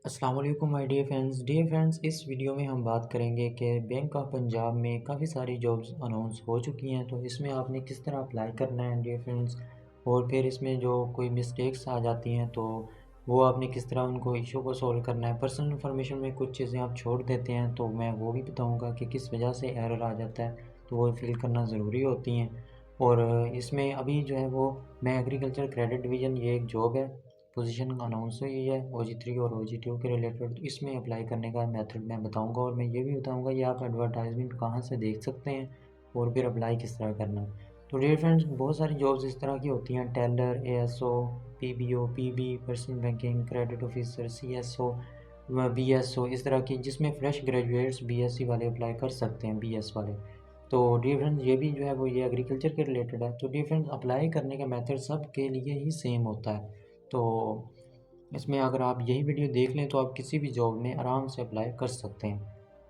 अस्सलाम वालेकुम my dear friends, इस वीडियो में हम बात करेंगे कि बैंक ऑफ पंजाब में काफ़ी सारी जॉब्स अनाउंस हो चुकी हैं। तो इसमें आपने किस तरह अप्लाई करना है डियर फ्रेंड्स, और फिर इसमें जो कोई मिस्टेक्स आ जाती हैं तो वो आपने किस तरह उनको इशू को सॉल्व करना है। पर्सनल इन्फॉर्मेशन में कुछ चीज़ें आप छोड़ देते हैं तो मैं वो भी बताऊँगा कि किस वजह से एरर आ जाता है, तो वो फिल करना ज़रूरी होती हैं। और इसमें अभी जो है वो मैं एग्रीकल्चर क्रेडिट डिवीज़न, ये एक जॉब है, पोजीशन अनाउंस हुई है OG3 और OG2 के रिलेटेड। तो इसमें अप्लाई करने का मेथड मैं बताऊंगा, और मैं ये भी बताऊंगा ये आप एडवर्टाइजमेंट कहाँ से देख सकते हैं और फिर अप्लाई किस तरह करना है। तो डियर फ्रेंड्स, बहुत सारी जॉब्स इस तरह की होती हैं, teller, ASO, PBO, PB, personal banking, credit officer, CSO, BSO, इस तरह की, जिसमें फ्रेश ग्रेजुएट्स BSc वाले अप्लाई कर सकते हैं, BS वाले। तो डियर फ्रेंड्स, ये भी जो है वो ये एग्रीकल्चर के रिलेटेड है। तो डियर फ्रेंड्स, अप्लाई करने का मेथड सब के लिए ही सेम होता है। तो इसमें अगर आप यही वीडियो देख लें तो आप किसी भी जॉब में आराम से अप्लाई कर सकते हैं।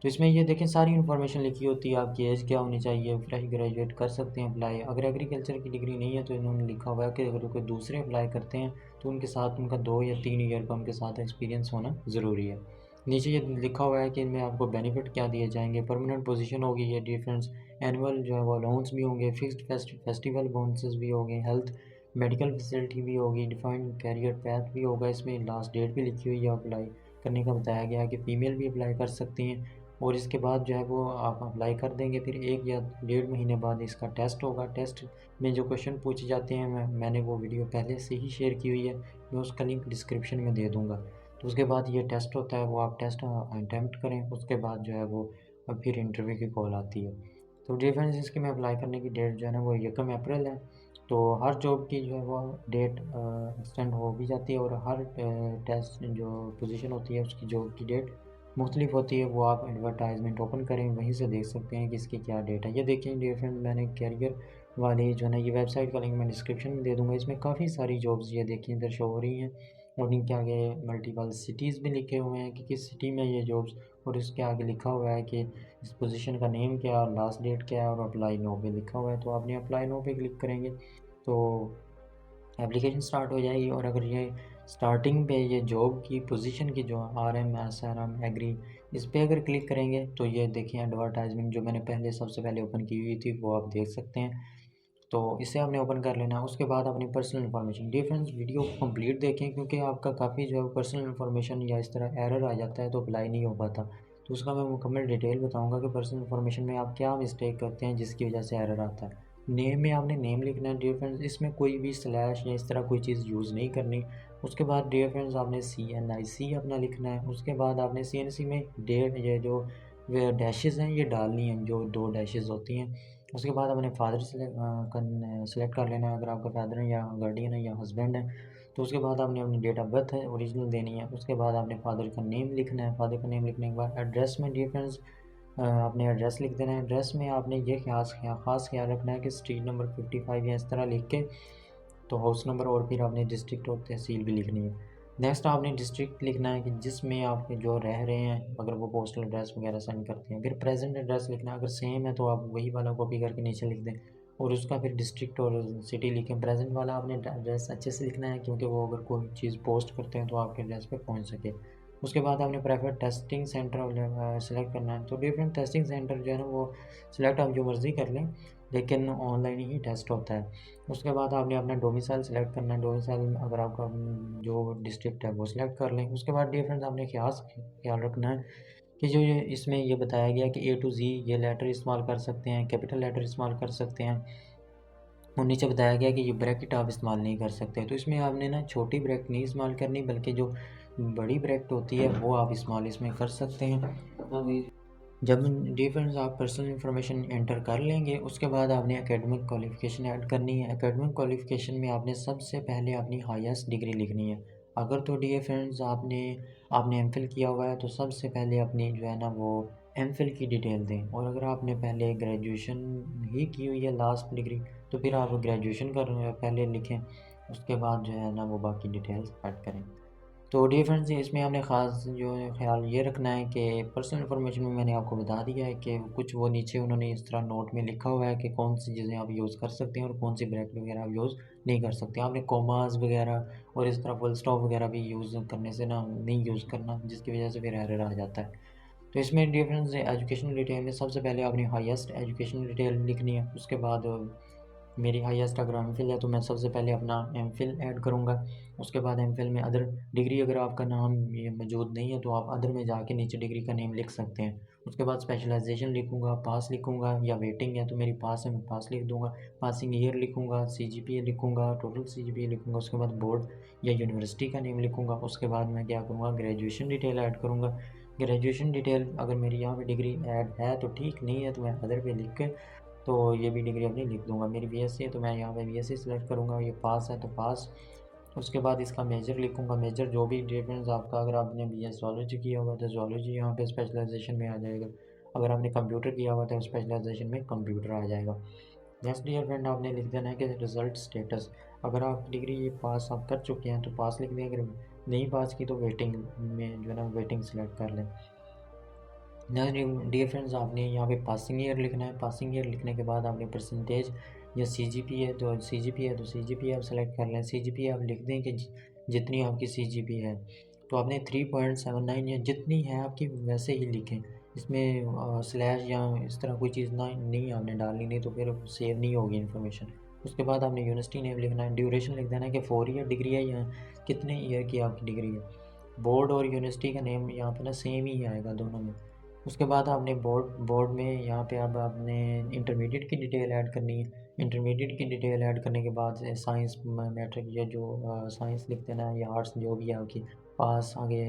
तो इसमें ये देखें, सारी इन्फॉर्मेशन लिखी होती है, आपकी एज क्या होनी चाहिए, फ्रेश ग्रेजुएट कर सकते हैं अप्लाई। अगर एग्रीकल्चर की डिग्री नहीं है तो इन्होंने लिखा हुआ है कि अगर कोई दूसरे अप्लाई करते हैं तो उनके साथ उनका 2 या 3 ईयर का उनके साथ एक्सपीरियंस होना ज़रूरी है। नीचे ये लिखा हुआ है कि इनमें आपको बेनिफिट क्या दिए जाएंगे। परमानेंट पोजीशन होगी ये डिफरेंस, एनुअल जो है वो अलाउंस भी होंगे, फिक्स्ड फेस्टिवल बोनसेस भी होंगे, हेल्थ मेडिकल फैसिलिटी भी होगी, डिफाइंड कैरियर पैथ भी होगा। इसमें लास्ट डेट भी लिखी हुई है अप्लाई करने का, बताया गया है कि फ़ीमेल भी अप्लाई कर सकती हैं। और इसके बाद जो है वो आप अप्लाई कर देंगे, फिर 1 या 1.5 महीने बाद इसका टेस्ट होगा। टेस्ट में जो क्वेश्चन पूछे जाते हैं, मैंने वो वीडियो पहले से ही शेयर की हुई है, मैं उसका लिंक डिस्क्रिप्शन में दे दूँगा। तो उसके बाद ये टेस्ट होता है, वो आप टेस्ट अटेम्प्ट करें, उसके बाद जो है वो फिर इंटरव्यू की कॉल आती है। तो डिफरेंस इसकी में अप्लाई करने की डेट जो है ना वो 1 अप्रैल है। तो हर जॉब की जो है वो डेट एक्सटेंड हो भी जाती है, और हर टेस्ट जो पोजीशन होती है उसकी जॉब की डेट मुख्तलिफ होती है। वो आप एडवर्टाइजमेंट ओपन करें, वहीं से देख सकते हैं कि इसकी क्या डेट है। ये देखें डियर फ्रेंड, मैंने कैरियर वाली जो है ना, ये वेबसाइट का लिंक मैं डिस्क्रिप्शन में दे दूँगा। इसमें काफ़ी सारी जॉब्स ये देखिए इधर शो हो रही हैं, और इनके आगे मल्टीपल सिटीज़ भी लिखे हुए हैं कि किस सिटी में ये जॉब्स, और इसके आगे लिखा हुआ है कि इस पोजीशन का नेम क्या है और लास्ट डेट क्या है, और अप्लाई नो पे लिखा हुआ है। तो आपने अप्लाई नो पे क्लिक करेंगे तो एप्लीकेशन स्टार्ट हो जाएगी। और अगर ये स्टार्टिंग पे ये जॉब की पोजीशन की जो RM, SRM, एग्री, इस पे अगर क्लिक करेंगे तो ये देखिए एडवर्टाइजमेंट जो मैंने पहले सबसे पहले ओपन की हुई थी वो आप देख सकते हैं। तो इसे आपने ओपन कर लेना है। उसके बाद अपनी पर्सनल इन्फॉर्मेशन, डिफरेंस वीडियो को कंप्लीट देखें, क्योंकि आपका काफ़ी जो है पर्सनल इन्फॉर्मेशन या इस तरह एरर आ जाता है तो अप्लाई नहीं हो पाता। तो उसका मैं मुकम्मल डिटेल बताऊंगा कि पर्सनल इन्फॉर्मेशन में आप क्या मिस्टेक करते हैं जिसकी वजह से एरर आता है। नेम में आपने नेम लिखना है डियर फ्रेंड्स, इसमें कोई भी स्लैश या इस तरह कोई चीज़ यूज़ नहीं करनी। उसके बाद डियर फ्रेंड्स आपने CNIC अपना लिखना है। उसके बाद आपने CNC में डेट, ये जो डैशेज़ हैं ये डालनी हैं, जो 2 डैशेज़ होती हैं। उसके बाद अपने फादर सेलेक्ट कर लेना है, अगर आपका फादर है या गार्डियन है या हस्बैंड है। तो उसके बाद आपने अपनी डेट ऑफ बर्थ है ओरिजिनल देनी है। उसके बाद आपने फादर का नेम लिखना है। फादर का नेम लिखने के बाद एड्रेस में डियर फ्रेंड्स आपने एड्रेस लिख देना है। एड्रेस में आपने ये ख़ास ख्याल रखना है कि स्ट्रीट नंबर 55 या इस तरह लिख के, तो हाउस नंबर, और फिर आपने डिस्ट्रिक्ट और तहसील भी लिखनी है। नेक्स्ट आपने डिस्ट्रिक्ट लिखना है कि जिसमें आप जो रह रहे हैं, अगर वो पोस्टल एड्रेस वगैरह सेंड करते हैं। फिर प्रेजेंट एड्रेस लिखना है, अगर सेम है तो आप वही वाला कॉपी करके नीचे लिख दें, और उसका फिर डिस्ट्रिक्ट और सिटी लिखें। प्रेजेंट वाला आपने एड्रेस अच्छे से लिखना है, क्योंकि वो अगर कोई चीज़ पोस्ट करते हैं तो आपके एड्रेस पे पहुंच सके। उसके बाद आपने प्रेफर टेस्टिंग सेंटर सेलेक्ट करना है। तो डिफरेंट टेस्टिंग सेंटर जो है ना वो सिलेक्ट आप जो मर्ज़ी कर लें, लेकिन ऑनलाइन ही टेस्ट होता है। उसके बाद आपने अपना डोमिसाइल सेलेक्ट करना है। डोमिसाइल अगर आपका जो डिस्ट्रिक्ट है वो सिलेक्ट कर लें। उसके बाद डियर फ्रेंड्स आपने ख्याल रखना है कि जो ये इसमें ये बताया गया कि A to Z ये लेटर इस्तेमाल कर सकते हैं, कैपिटल लेटर इस्तेमाल कर सकते हैं, और नीचे बताया गया कि ये ब्रैकेट आप इस्तेमाल नहीं कर सकते। तो इसमें आपने ना छोटी ब्रैकेट नहीं इस्तेमाल करनी, बल्कि जो बड़ी ब्रैकेट होती है वो आप इस्तेमाल इसमें कर सकते हैं। जब डिफरेंस आप पर्सनल इन्फॉर्मेशन एंटर कर लेंगे, उसके बाद आपने एकेडमिक क्वालिफ़िकेशन ऐड करनी है। एकेडमिक क्वालिफ़िकेशन में आपने सबसे पहले अपनी हाईएस्ट डिग्री लिखनी है। अगर तो डियर फ्रेंड्स आपने आपने एमफिल किया हुआ है तो सबसे पहले अपनी जो है ना वो एमफिल की डिटेल दें, और अगर आपने पहले ग्रेजुएशन ही की हुई है लास्ट डिग्री, तो फिर आप ग्रेजुएशन कर पहले लिखें। उसके बाद जो है ना वो बाकी डिटेल्स ऐड करें। तो डियर फ्रेंड्स इसमें हमने ख़ास जो है ख्याल ये रखना है कि पर्सनल इन्फॉर्मेशन में मैंने आपको बता दिया है कि कुछ वो नीचे उन्होंने इस तरह नोट में लिखा हुआ है कि कौन सी चीज़ें आप यूज़ कर सकते हैं और कौन सी ब्रैकेट वगैरह आप यूज़ नहीं कर सकते। आपने कॉमास वगैरह और इस तरह फुल स्टॉप वगैरह भी यूज़ करने से ना नहीं यूज़ करना, जिसकी वजह से फिर एरर आ जाता है। तो इसमें डिफरेंस एजुकेशनल डिटेल में सबसे पहले आपने हाईएस्ट एजुकेशनल डिटेल लिखनी है। उसके बाद मेरी हाईएस्ट अगर एमफिल है तो मैं सबसे पहले अपना एमफिल ऐड करूँगा। उसके बाद एमफिल में अदर डिग्री, अगर आपका नाम ये मौजूद नहीं है तो आप अदर में जाके नीचे डिग्री का नेम लिख सकते हैं। उसके बाद स्पेशलाइजेशन लिखूँगा, पास लिखूँगा या वेटिंग है तो मेरी पास है, मैं पास लिख दूँगा। पासिंग ईयर लिखूँगा, सीजीपीए लिखूँगा, टोटल सीजीपीए लिखूँगा। उसके बाद बोर्ड या यूनिवर्सिटी का नेम लिखूँगा। उसके बाद मैं क्या करूँगा, ग्रेजुएशन डिटेल ऐड करूँगा। ग्रेजुएशन डिटेल अगर मेरी यहाँ पे डिग्री ऐड है तो ठीक, नहीं है तो मैं अदर पे लिख के तो ये भी डिग्री अपनी लिख दूँगा। मेरी बीएससी है तो मैं यहाँ पे बीएससी सेलेक्ट करूँगा। ये पास है तो पास। उसके बाद इसका मेजर लिखूँगा। मेजर जो भी डिफरेंस आपका, अगर आपने बीएस ज़ूलॉजी किया हुआ तो ज़ूलॉजी यहाँ पे स्पेशलाइजेशन में आ जाएगा। अगर आपने कंप्यूटर किया हुआ तो स्पेशलाइजेशन में कंप्यूटर आ जाएगा। नेक्स्ट डियर फ्रेंड आपने लिख देना है कि रिज़ल्ट स्टेटस। अगर आप डिग्री ये पास आप कर चुके हैं तो पास लिख दें, अगर नहीं पास की तो वेटिंग में जो है ना वेटिंग सेलेक्ट कर लें। डियर फ्रेंड्स आपने यहाँ पे पासिंग ईयर लिखना है। पासिंग ईयर लिखने के बाद आपने परसेंटेज या सीजीपी है तो सीजीपी आप सेलेक्ट कर लें। सीजीपी आप लिख दें कि जितनी आपकी सीजीपी है तो आपने 3.79 या जितनी है आपकी वैसे ही लिखें। इसमें स्लैश या इस तरह कोई चीज़ ना नहीं आपने डालनी, नहीं तो फिर सेव नहीं होगी इन्फॉर्मेशन। उसके बाद आपने यूनिवर्सिटी नेम लिखना है। ड्यूरेशन लिख देना है कि 4 ईयर डिग्री है या कितने ईयर की आपकी डिग्री है। बोर्ड और यूनिवर्सिटी का नेम यहाँ पे ना सेम ही आएगा दोनों में। उसके बाद आपने बोर्ड में यहाँ पे अब आपने इंटरमीडिएट की डिटेल ऐड करनी है। इंटरमीडिएट की डिटेल ऐड करने के बाद साइंस मैट्रिक या जो साइंस लिख देना है या आर्ट्स जो भी है आपकी, पास आगे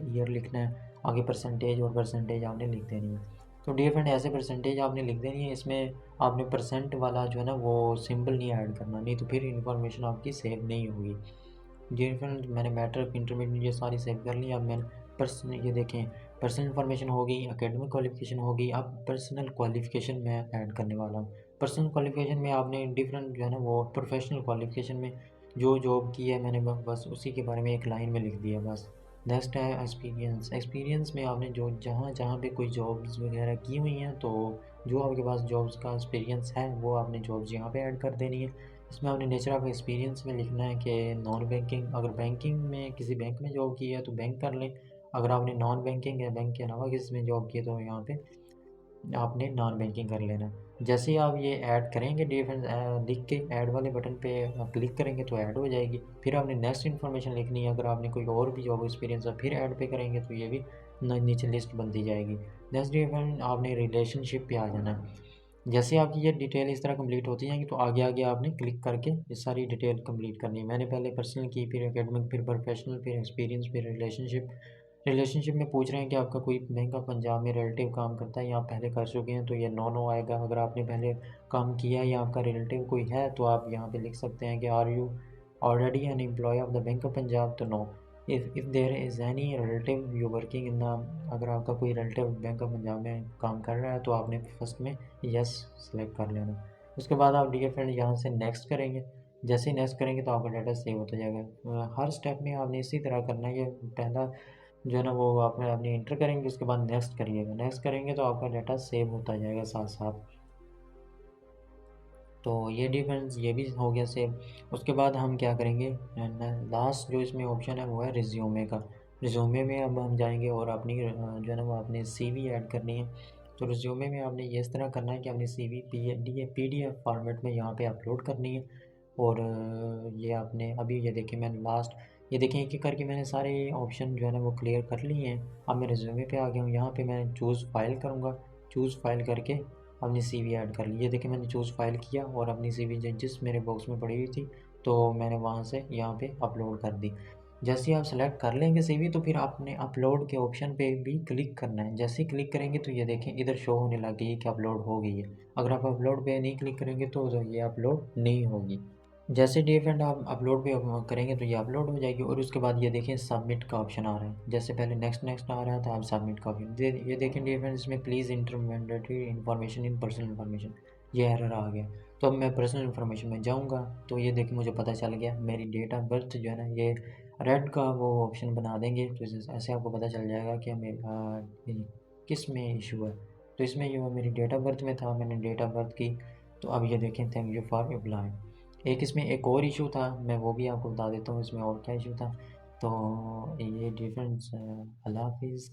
ईयर लिखना है, आगे परसेंटेज और परसेंटेज आपने लिख देनी है। तो डियर फ्रेंड ऐसे परसेंटेज आपने लिख देनी है। इसमें आपने परसेंट वाला जो है ना वो सिंबल नहीं ऐड करना, नहीं तो फिर इन्फॉर्मेशन आपकी सेव नहीं होगी। डियर फ्रेंड मैंने मैट्रिक इंटरमीडिएट ये सारी सेव कर ली। अब मैंने पर्सन ये देखें, पर्सनल इन्फॉर्मेशन होगी, एकेडमिक क्वालिफिकेशन होगी। अब पर्सनल क्वालिफिकेशन मैं ऐड करने वाला हूँ। पर्सनल क्वालिफिकेशन में आपने डिफरेंट जो है ना वो प्रोफेशनल क्वालिफिकेशन में जो जॉब की है मैंने बस उसी के बारे में एक लाइन में लिख दिया बस। नेक्स्ट है एक्सपीरियंस। एक्सपीरियंस में आपने जो जहाँ जहाँ पे कोई जॉब्स वगैरह की हुई हैं तो जो आपके पास जॉब्स का एक्सपीरियंस है वो आपने जॉब्स यहाँ पे ऐड कर देनी है। इसमें आपने नेचर ऑफ एक्सपीरियंस में लिखना है कि नॉन बैंकिंग, अगर बैंकिंग में किसी बैंक में जॉब की है तो बैंक कर लें। अगर आपने नॉन बैंकिंग या बैंक के अलावा किसी में जॉब की है तो यहाँ पे आपने नॉन बैंकिंग कर लेना। जैसे ही आप ये ऐड करेंगे डिफरेंस लिख के ऐड वाले बटन पे क्लिक करेंगे तो ऐड हो जाएगी। फिर आपने नेक्स्ट इन्फॉर्मेशन लिखनी है। अगर आपने कोई और भी जॉब एक्सपीरियंस है फिर ऐड पे करेंगे तो ये भी नीचे लिस्ट बनती जाएगी। नेक्स्ट डिफरेंट आपने रिलेशनशिप पे आ जाना है। जैसे आपकी ये डिटेल इस तरह कंप्लीट होती जाएंगी तो आगे आगे आपने क्लिक करके ये सारी डिटेल कंप्लीट करनी है। मैंने पहले पर्सनल की, फिर एकेडमिक, फिर प्रोफेशनल, फिर एक्सपीरियंस, फिर रिलेशनशिप। रिलेशनशिप में पूछ रहे हैं कि आपका कोई बैंक ऑफ पंजाब में रिलेटिव काम करता है या आप पहले कर चुके हैं तो ये नो नो आएगा। अगर आपने पहले काम किया है या आपका रिलेटिव कोई है तो आप यहाँ पे लिख सकते हैं कि are you already an employee of the Bank of Punjab, तो no. If there is any relative you working in the, अगर आपका कोई रिलेटिव बैंक ऑफ पंजाब में काम कर रहा है तो आपने फर्स्ट में यस सेलेक्ट कर लेना। उसके बाद आप डियर फ्रेंड यहाँ से नेक्स्ट करेंगे। जैसे ही नेक्स्ट करेंगे तो आपका डाटा सेव होता जाएगा। हर स्टेप में आपने इसी तरह करना है। ये पहला जो है ना वो आपने इंटर करेंगे, उसके बाद नेक्स्ट करिएगा। नेक्स्ट करेंगे तो आपका डाटा सेव होता जाएगा साथ साथ। तो ये डिफरेंस ये भी हो गया सेव। उसके बाद हम क्या करेंगे, लास्ट जो इसमें ऑप्शन है वो है रिज्यूमे का। रिज्यूमे में अब हम जाएंगे और अपनी जो है ना वो आपने सीवी ऐड करनी है। तो रिज्यूमे में आपने ये इस तरह करना है कि आपने सीवी पीडीएफ फॉर्मेट में यहाँ पे अपलोड करनी है। और ये आपने अभी ये देखिए मैंने लास्ट ये देखें एक एक करके मैंने सारे ऑप्शन जो है ना वो क्लियर कर लिए हैं। अब मैं रिज्यूमे पे आ गया हूँ। यहाँ पे मैं चूज़ फाइल करूँगा। चूज़ फाइल करके अपनी सीवी ऐड कर ली। ये देखिए मैंने चूज़ फाइल किया और अपनी सीवी जिस मेरे बॉक्स में पड़ी हुई थी तो मैंने वहाँ से यहाँ पे अपलोड कर दी। जैसे ही आप सेलेक्ट कर लेंगे सीवी तो फिर आपने अपलोड के ऑप्शन पे भी क्लिक करना है। जैसे ही क्लिक करेंगे तो ये देखें इधर शो होने लग गई है कि अपलोड हो गई है। अगर आप अपलोड पे नहीं क्लिक करेंगे तो ये अपलोड नहीं होगी। जैसे डी फ्रेंड आप अपलोड पे करेंगे तो ये अपलोड हो जाएगी। और उसके बाद ये देखें सबमिट का ऑप्शन आ रहा है। जैसे पहले नेक्स्ट नेक्स्ट आ रहा था, अब सबमिट का ऑप्शन ये देखें डी फ्रेंड इसमें please inter mandatory information in personal information, ये एरर आ गया। तो अब मैं पर्सनल इन्फॉर्मेशन में जाऊँगा तो ये देखिए मुझे पता चल गया मेरी डेट ऑफ बर्थ जो है ना ये रेड का वो ऑप्शन बना देंगे तो ऐसे आपको पता चल जाएगा कि मेरा किस में इशू है। तो इसमें जो मेरी डेट ऑफ बर्थ में था, मैंने डेट ऑफ बर्थ की, तो अब ये देखें, थैंक यू फॉर अप्लाई। एक इसमें एक और इशू था, मैं वो भी आपको बता देता हूँ इसमें और क्या इशू था। तो ये डिफरेंस, अल्लाह हाफिज़।